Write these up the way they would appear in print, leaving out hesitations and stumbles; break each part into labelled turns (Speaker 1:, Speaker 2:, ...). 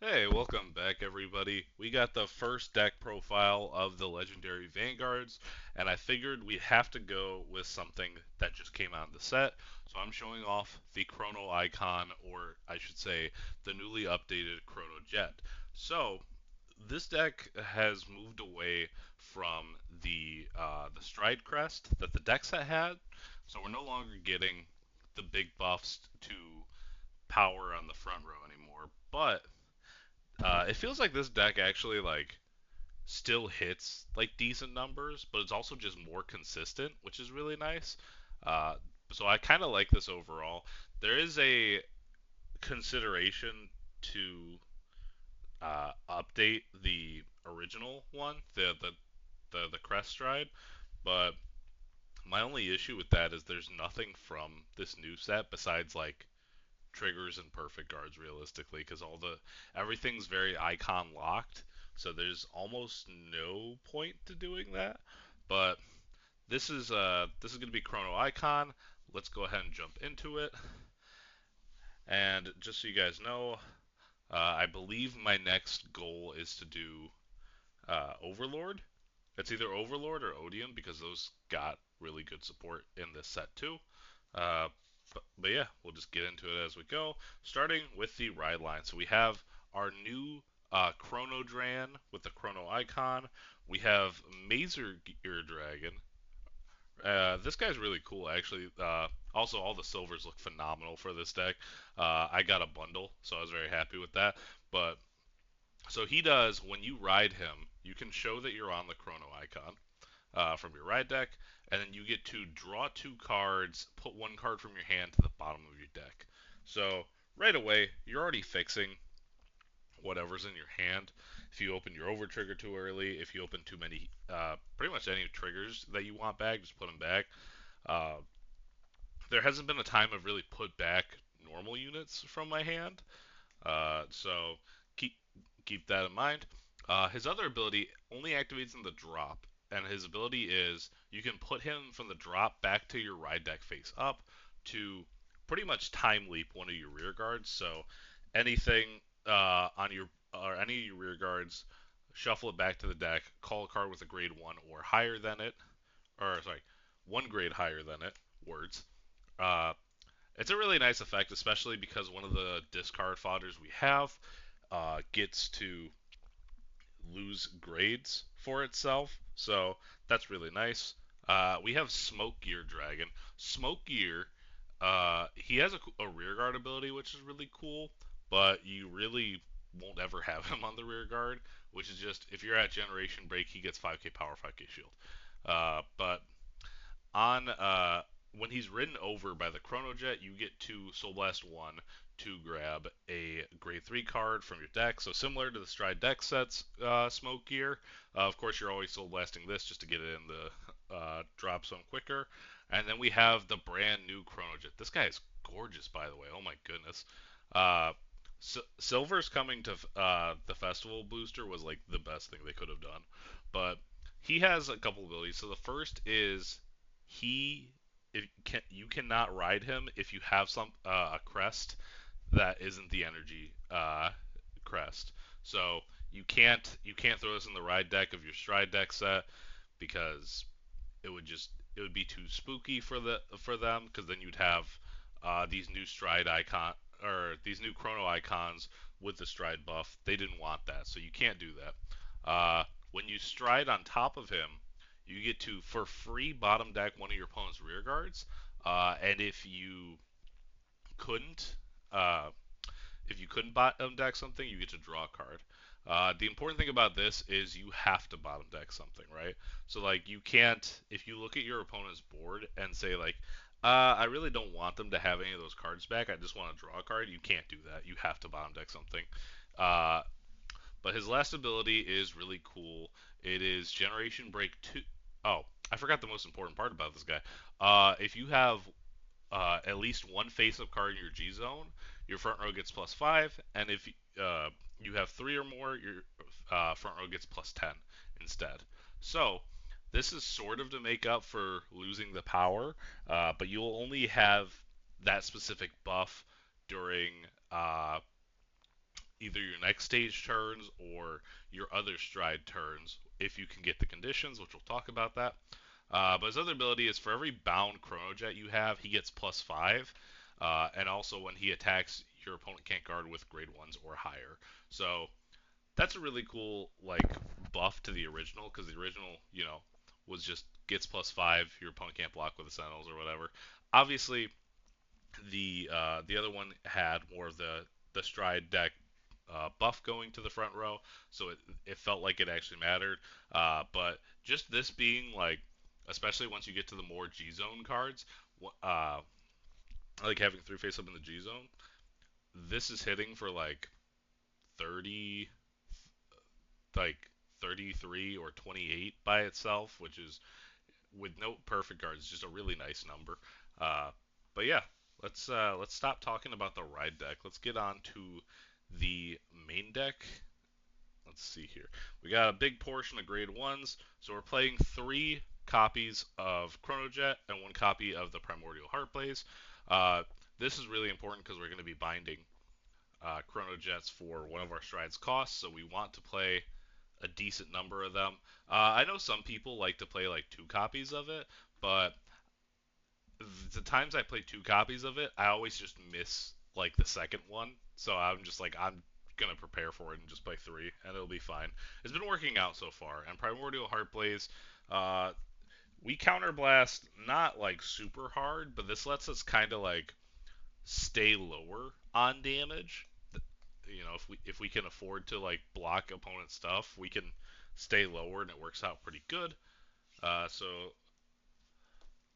Speaker 1: Hey, welcome back, everybody. We got the first deck profile of the legendary Vanguards, and I figured we'd have to go with something that just came out in the set. So I'm showing off the Chrono icon, or I should say, the newly updated Chronojet. So this deck has moved away from the Stride Crest that the deck set had, so we're no longer getting the big buffs to power on the front row anymore, but it feels like this deck actually still hits like decent numbers, but it's also just more consistent, which is really nice. Uh, so I kind of like this overall. There is a consideration to update the original one, the Crest Stride, but my only issue with that is there's nothing from this new set besides like triggers and perfect guards realistically because all the everything's very icon locked, so there's almost no point to doing that. But this is going to be Chrono Icon. Let's go ahead and jump into it. And just so you guys know, I believe my next goal is to do Overlord. It's either Overlord or Odium because those got really good support in this set too. Uh, but yeah, we'll just get into it as we go. Starting with the ride line. So we have our new Chrono Dran with the Chrono icon. We have Mazer Gear Dragon. This guy's really cool, actually. Also, all the silvers look phenomenal for this deck. I got a bundle, so I was very happy with that. But so he does, when you ride him, you can show that you're on the Chrono icon from your ride deck, and then you get to draw two cards, put one card from your hand to the bottom of your deck. So right away, you're already fixing whatever's in your hand. If you open your over trigger too early, if you open too many, pretty much any triggers that you want back, just put them back. Uh, there hasn't been a time I've really put back normal units from my hand, so keep keep that in mind. His other ability only activates in the drop, and his ability is you can put him from the drop back to your ride deck face up to pretty much time leap one of your rear guards. So anything on your or any of your rear guards, shuffle it back to the deck, call a card with a grade one or higher than it, or sorry, one grade higher than it. Words. Uh, it's a really nice effect, especially because one of the discard fodders we have gets to lose grades for itself, so that's really nice. We have Smoke Gear Dragon. Smoke Gear, he has a rear guard ability, which is really cool, but you really won't ever have him on the rear guard, which is just if you're at Generation Break, he gets 5k power, 5k shield. But on when he's ridden over by the Chronojet, you get to Soul Blast 1 to grab a grade 3 card from your deck. So similar to the Stride deck sets Smoke Gear. Of course, you're always Soul Blasting this just to get it in the drop zone quicker. And then we have the brand new Chronojet. This guy is gorgeous, by the way. Oh my goodness. Uh, Silver's coming to the festival booster was like the best thing they could have done. But he has a couple abilities. So the first is he you cannot ride him if you have some a crest that isn't the energy crest. So you can't throw this in the ride deck of your stride deck set because it would be too spooky for them because then you'd have these new stride icon or these new chrono icons with the stride buff. They didn't want that, so you can't do that. When you stride on top of him, you get to for free bottom deck one of your opponent's rear guards, and couldn't uh, if you couldn't bottom deck something, you get to draw a card. The important thing about this is you have to bottom deck something, right? So like you can't if you look at your opponent's board and say like, I really don't want them to have any of those cards back. I just want to draw a card. You can't do that. You have to bottom deck something. Uh, but his last ability is really cool. It is Generation Break 2. Oh, I forgot the most important part about this guy. If you have at least one face-up card in your G zone, your front row gets +5, and if you have three or more, your front row gets +10 instead. So this is sort of to make up for losing the power, but you'll only have that specific buff during either your next stage turns or your other stride turns if you can get the conditions, which we'll talk about that. But his other ability is for every bound Chronojet you have, he gets +5. And also when he attacks, your opponent can't guard with grade 1s or higher. So that's a really cool like buff to the original because the original, was just gets +5. Your opponent can't block with the Sentinels or whatever. Obviously, the other one had more of the stride deck buff going to the front row, so it felt like it actually mattered. But just this being like, especially once you get to the more G zone cards, uh, like having three face up in the G zone, this is hitting for like 30, like 33 or 28 by itself, which is with no perfect guards, just a really nice number. Uh, but yeah, let's stop talking about the ride deck. Let's get on to the main deck. Let's see here. We got a big portion of grade ones, so we're playing 3 copies of Chronojet and 1 copy of the Primordial Heartblaze. Uh, this is really important because we're going to be binding Chronojets for one of our strides costs, so we want to play a decent number of them. I know some people like to play like 2 copies of it, but the times I play 2 copies of it, I always just miss like the second one. So I'm just like I'm gonna prepare for it and just play 3, and it'll be fine. It's been working out so far. And Primordial Heartblaze, uh, we counterblast not like super hard, but this lets us kind of like stay lower on damage. If we can afford to like block opponent stuff, we can stay lower, and it works out pretty good. So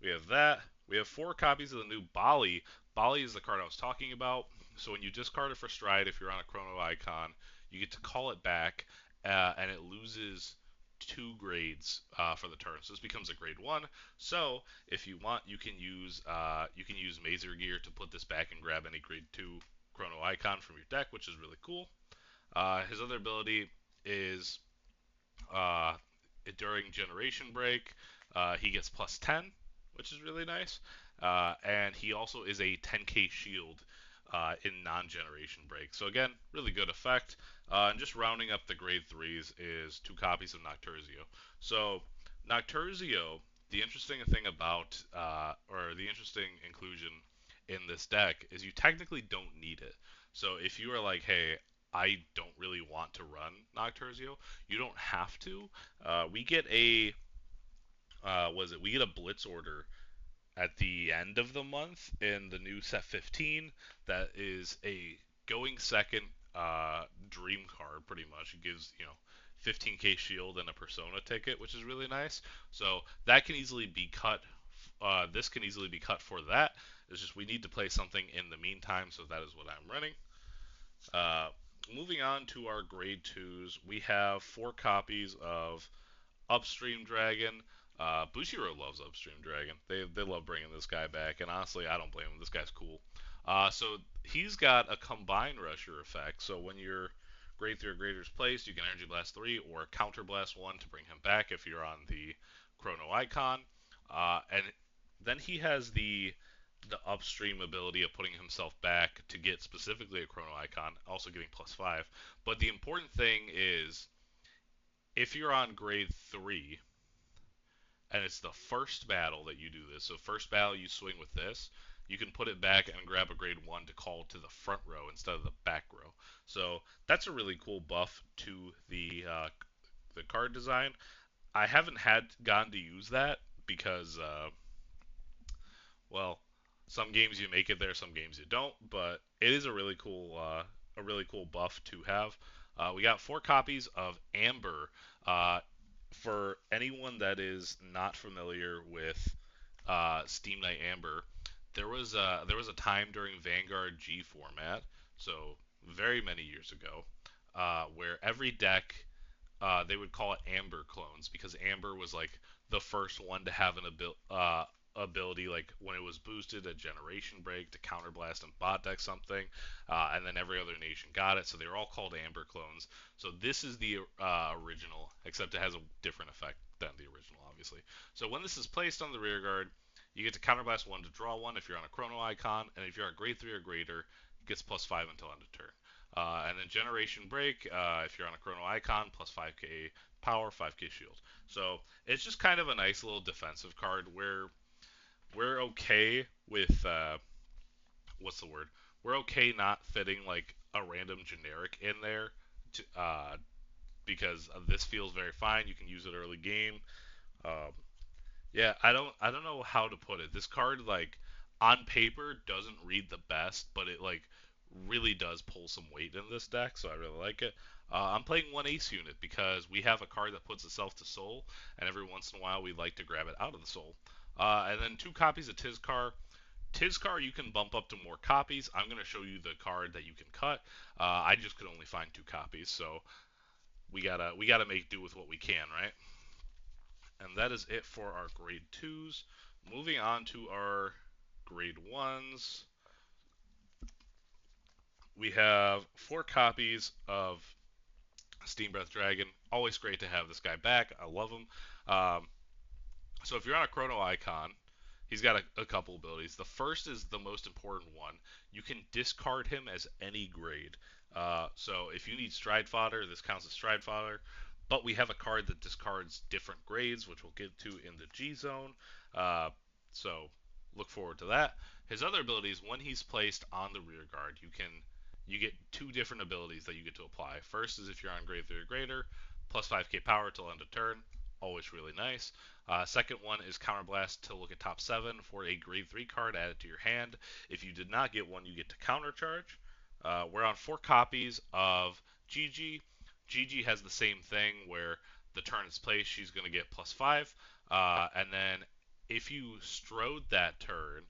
Speaker 1: we have that. We have 4 copies of the new Bali. Bali is the card I was talking about. So when you discard it for stride, if you're on a Chrono icon, you get to call it back, and it loses 2 grades for the turn. So this becomes a grade 1. So if you want, you can use Mazer Gear to put this back and grab any grade 2 Chrono icon from your deck, which is really cool. His other ability is uh, during Generation Break, he gets +10, which is really nice. And he also is a 10k shield in non-generation break. So again, really good effect. And just rounding up the grade 3s is 2 copies of Nocturzio. So Nocturzio, the interesting thing about, or the interesting inclusion in this deck is you technically don't need it. So if you are like, hey, I don't really want to run Nocturzio, you don't have to. We get a we get a blitz order at the end of the month in the new set 15 that is a going second dream card pretty much. It gives 15k shield and a persona ticket, which is really nice. So that can easily be cut. This can easily be cut for that. It's just we need to play something in the meantime, so that is what I'm running. uh, Moving on to our grade 2s, we have 4 copies of Upstream Dragon. Bushiro loves Upstream Dragon. They love bringing this guy back, and honestly, I don't blame him. This guy's cool. So he's got a Combine Rusher effect. So when your grade 3 or greater is placed, you can Energy Blast 3 or Counter Blast 1 to bring him back if you're on the Chrono icon. And then he has the upstream ability of putting himself back to get specifically a Chrono icon, also getting +5. But the important thing is if you're on grade 3 and it's the first battle that you do this, so first battle you swing with this, you can put it back and grab a grade 1 to call to the front row instead of the back row. So that's a really cool buff to the card design. I haven't had gotten to use that because well, some games you make it there, some games you don't, but it is a really cool buff to have. We got 4 copies of Amber. For anyone that is not familiar with Steam Knight Amber, there was a time during Vanguard G format, so very many years ago, where every deck they would call it Amber clones because Amber was like the first one to have an ability like when it was boosted at Generation Break to counterblast and bot deck something, and then every other nation got it, so they were all called Amber clones. So this is the original, except it has a different effect than the original, obviously. So when this is placed on the rear guard, you get to counterblast 1 to draw 1 if you're on a Chrono icon, and if you're at grade 3 or greater, it gets +5 until end of turn. And then Generation Break, if you're on a Chrono icon, plus 5k power, 5k shield. So it's just kind of a nice little defensive card where we're okay with what's the word? We're okay not fitting like a random generic in there to, because this feels very fine. You can use it early game. Um, yeah, I don't know how to put it. This card like on paper doesn't read the best, but it like really does pull some weight in this deck, so I really like it. I'm playing one ace unit because we have a card that puts itself to soul, and every once in a while we like to grab it out of the soul. And then two copies of Tizkar. Tizkar you can bump up to more copies. I'm going to show you the card that you can cut. I just could only find two copies, so we gotta make do with what we can, right? And that is it for our grade 2s. Moving on to our grade 1s, we have 4 copies of Steam Breath Dragon. Always great to have this guy back. I love him. So if you're on a Chrono icon, he's got a couple abilities. The first is the most important one. You can discard him as any grade. So if you need Stride Fodder, this counts as Stride Fodder. But we have a card that discards different grades, which we'll get to in the G zone. Uh, so look forward to that. His other abilities, when he's placed on the rear guard, you get two different abilities that you get to apply. First is if you're on grade 3 or greater, plus 5k power till end of turn. Always really nice. Second one is Counterblast to look at top 7 for a grade 3 card added to your hand. If you did not get one, you get to countercharge. We're on 4 copies of Gigi. Gigi has the same thing where the turn is placed, she's going to get plus 5. And then if you strode that turn,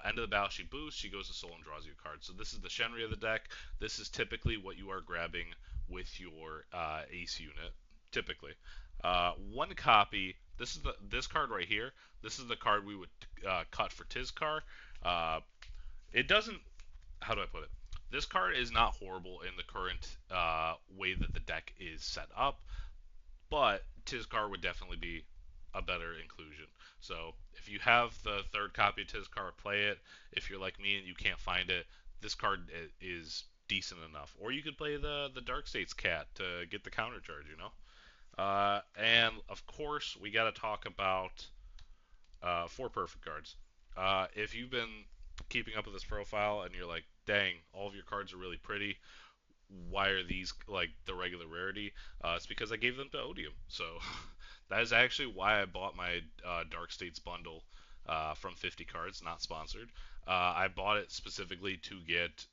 Speaker 1: end of the battle she boosts, she goes to soul and draws you a card. So this is the Shenri of the deck. This is typically what you are grabbing with your ace unit, typically. 1 copy. This card right here. This is the card we would cut for Tizkar. It doesn't. How do I put it? This card is not horrible in the current way that the deck is set up, but Tizkar would definitely be a better inclusion. So if you have the third copy of Tizkar, play it. If you're like me and you can't find it, this card is decent enough. Or you could play the Dark States Cat to get the counter charge, you know? And of course, we got to talk about 4 perfect cards. If you've been keeping up with this profile and you're like, dang, all of your cards are really pretty, why are these like the regular rarity? It's because I gave them to Odium. So that is actually why I bought my Dark States bundle from 50 cards, not sponsored. I bought it specifically to get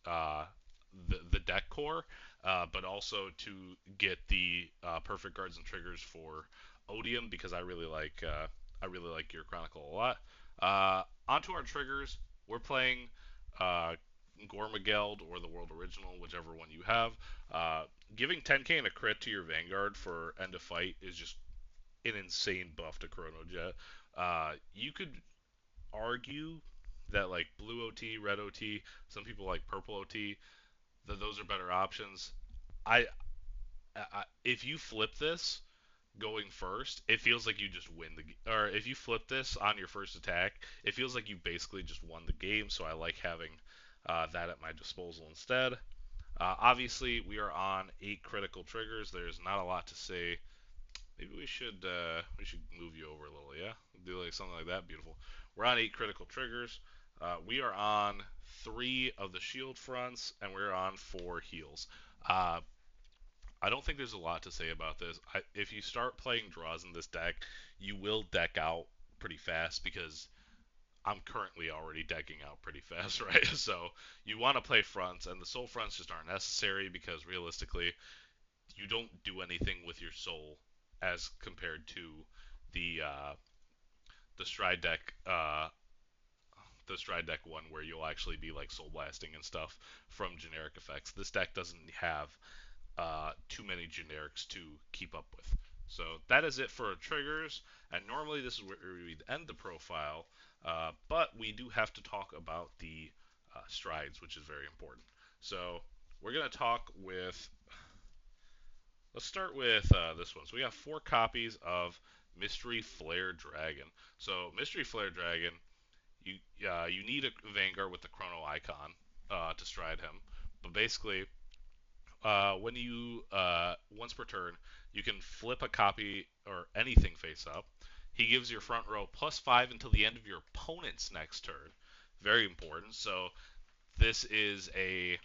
Speaker 1: the deck core, but also to get the perfect cards and triggers for Odium because I really like your Chronicle a lot. Onto our triggers, we're playing Gormageld or the World Original, whichever one you have. Giving 10k and a crit to your Vanguard for end of fight is just an insane buff to Chronojet. You could argue that like blue OT, red OT, some people like purple OT, that those are better options. I, if you flip this going first, it feels like you just win or if you flip this on your first attack, it feels like you basically just won the game. So I like having that at my disposal instead. Obviously, we are on 8 critical triggers. There's not a lot to say. Maybe we should move you over a little, yeah? Do like something like that. Beautiful. We're on 8 critical triggers. We are on 3 of the shield fronts, and we're on 4 heals. I don't think there's a lot to say about this. If you start playing draws in this deck, you will deck out pretty fast because I'm currently already decking out pretty fast, right? So you want to play fronts, and the soul fronts just aren't necessary because realistically, you don't do anything with your soul as compared to the uh, the stride deck one where you'll actually be like soul blasting and stuff from generic effects. This deck doesn't have too many generics to keep up with. So that is it for triggers, and normally this is where we'd end the profile, but we do have to talk about the strides, which is very important. So we're going to talk with, let's start with this one. So we have 4 copies of Mystery Flare Dragon. So Mystery Flare Dragon, you need a Vanguard with the Chrono icon to stride him, but basically when you once per turn, you can flip a copy or anything face up. He gives your front row +5 until the end of your opponent's next turn. Very important. So this is a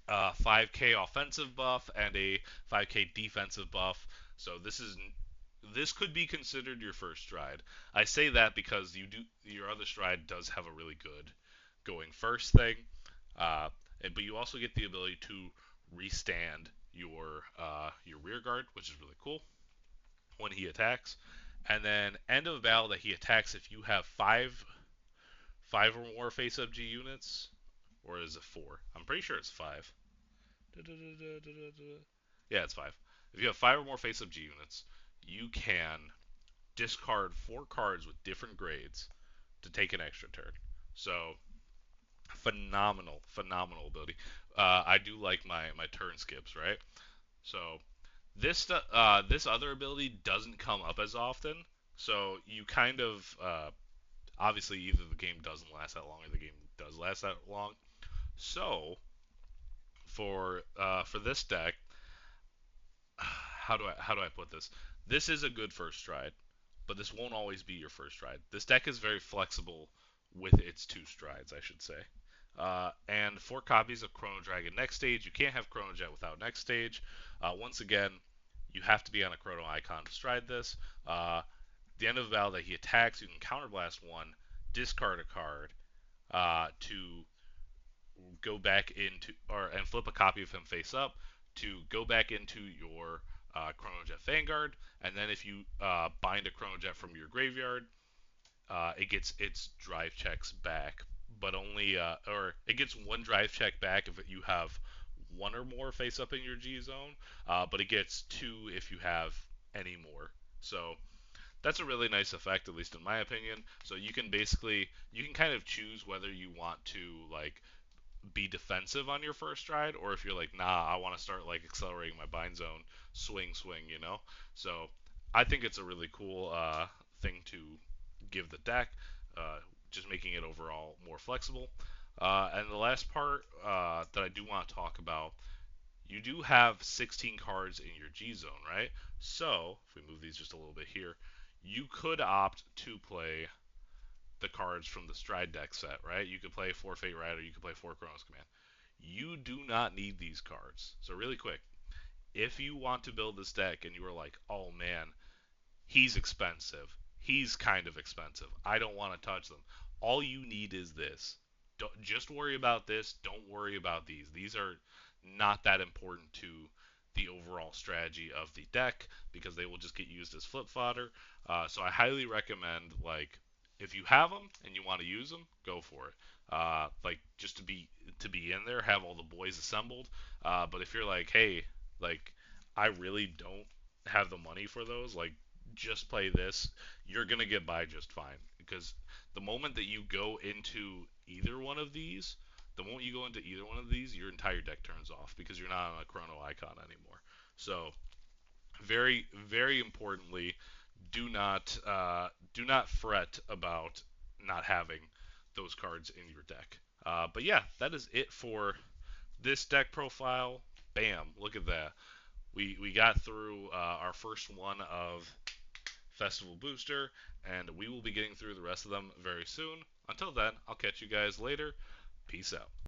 Speaker 1: 5K offensive buff and a 5K defensive buff. So this could be considered your first stride. I say that because your other stride does have a really good going first thing, uh, but you also get the ability to restand your rear guard, which is really cool when he attacks. And then end of battle that he attacks if you have five or more face up G units, or is it four? I'm pretty sure it's five. Yeah, it's five. If you have five or more face up G units, you can discard four cards with different grades to take an extra turn. So phenomenal, phenomenal ability. I do like my turn skips, right? So this other ability doesn't come up as often. So you kind of obviously either the game doesn't last that long or the game does last that long. So for this deck, how do I put this? This is a good first stride, but this won't always be your first stride. This deck is very flexible with its two strides, I should say. And four copies of Chrono Dragon next stage. You can't have Chronojet without next stage. Once again, you have to be on a Chrono icon to stride this. The end of the battle that he attacks, you can counterblast one, discard a card to go back into and flip a copy of him face up to go back into your Chronojet Vanguard, and then if you bind a Chronojet from your graveyard, it gets its drive checks back, but only or it gets one drive check back if you have one or more face up in your G zone, but it gets two if you have any more. So that's a really nice effect, at least in my opinion. So you can kind of choose whether you want to like be defensive on your first stride, or if you're like, nah, I want to start like accelerating my bind zone, swing. So I think it's a really cool thing to give the deck, just making it overall more flexible. And the last part that I do want to talk about, you do have 16 cards in your G zone, right? So if we move these just a little bit here, you could opt to play the cards from the Stride deck set, right? You could play 4 Fate Rider, you could play 4 Chronos Command. You do not need these cards. So really quick, if you want to build this deck and you are like, oh man, he's expensive, he's kind of expensive, I don't want to touch them. All you need is this. Don't, just worry about this. Don't worry about these. These are not that important to the overall strategy of the deck because they will just get used as flip fodder. So I highly recommend like if you have them and you want to use them, go for it. Like just to be in there, have all the boys assembled. But if you're like, hey, like I really don't have the money for those, like just play this, you're gonna get by just fine. Because the moment that you go into either one of these, the moment you go into either one of these, your entire deck turns off because you're not on a chrono icon anymore. So very, very importantly, do not fret about not having those cards in your deck. But yeah, that is it for this deck profile. Bam! Look at that. We got through our first one of Festival Booster, and we will be getting through the rest of them very soon. Until then, I'll catch you guys later. Peace out.